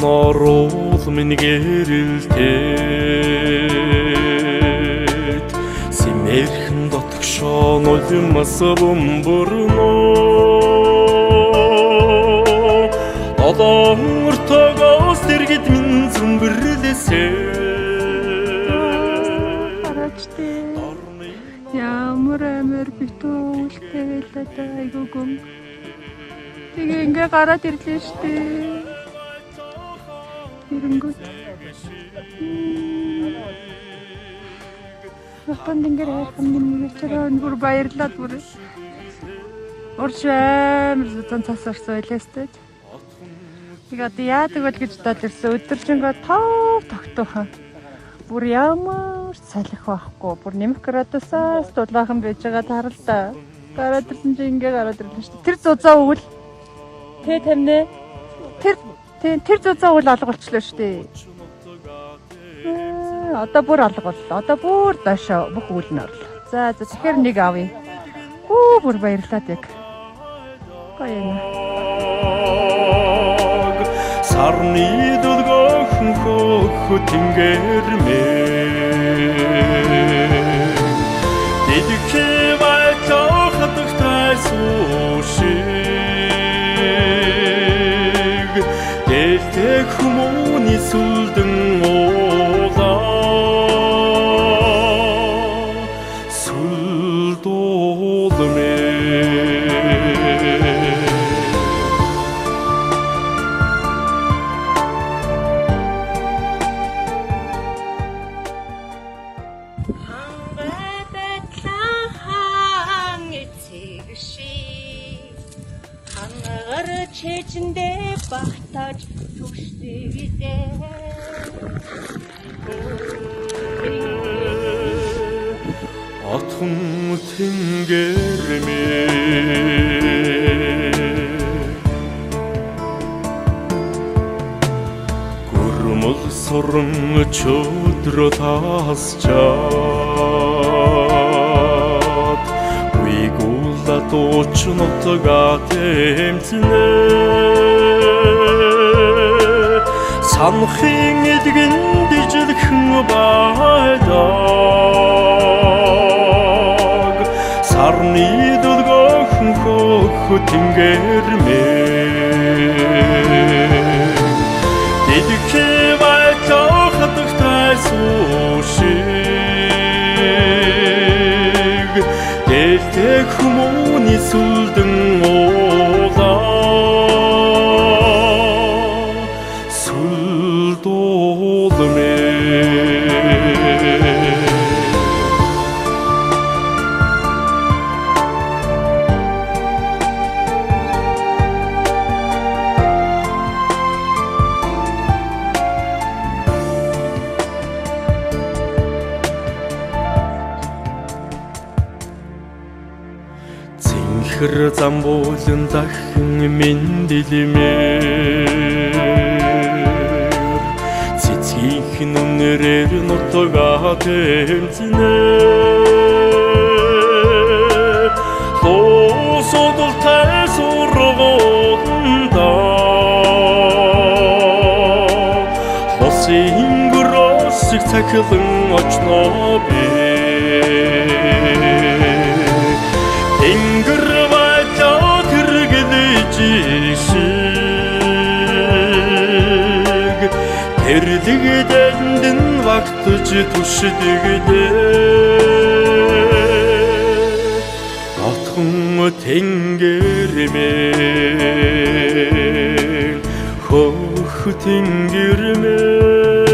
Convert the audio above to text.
оруул минь гэрэлтээд симэрхэн дотгошоо нулимас бөмбөрнөө долоомортогоос дэргэд минь зүмбэрлэсээ ямар амар битүүлтэй байлаа айгуу гүн. Тэгээ ингээ гараад ирлээ штэ. Ирэнгүүт. Японд ингээ хайрхан минь өчрөө бүр баярлаад бүр. Уршаам зүүн цас орсон байлаа штэ. Тэгээ одоо яадаг бол гэж бодоод ирсэн. Өдөржингөө тав тогтоохон. Бүр ямар салхи байхгүй. Бүр нэмэх градусаас дулаахан байж байгаа таарал та. Гараад ирсэн чинь ингээ гараад ирлээ шүү дээ. Тэр зузаа өгөл. Тэ тамнэ. Тэр зузаа өгөл алга болчихлоо шүү дээ. Одоо бүр алга боллоо. Одоо бүр доошоо бүх үйл нь орлоо. За тэгэхээр нэг авъя. Бүр баярлалаа яг. Гоё юм. Сарны дулгойн хөх тэнгэрмээ Дэдгхээ байлаа хатагтай суушиг Дэлтэй хүмүүний сүлдэн уулаа сүлдүүлмээ Чэчэндээ багтааж түштэйдээ Отхон тэнгэрмээ Гүрмэл суран чөдрө тасчаад Уйгуулда дуучнотгаа тэмцэнэ Санахын эдгэн дижилхэн байдаг Сарны дулгойн хөх тэнгэрмээ Дэдгхээ байлаа хатагтай суушиг Дэлтэй хүмүүний сүлдэн уулаа Зинхэр замбуулан дахин мэндэлмээр Цэцгийнхэн үнэрээр нутгаа тэмцэнэ Луусудалтай сургууланда Лусын гөрөөсийг цахилан очноо би Тэнгэр байлаа тэргэлж ишиг Тэрлэгдэнд нь вактж түшдэгдээ Отхон тэнгэрмээ Хөх тэнгэрмээ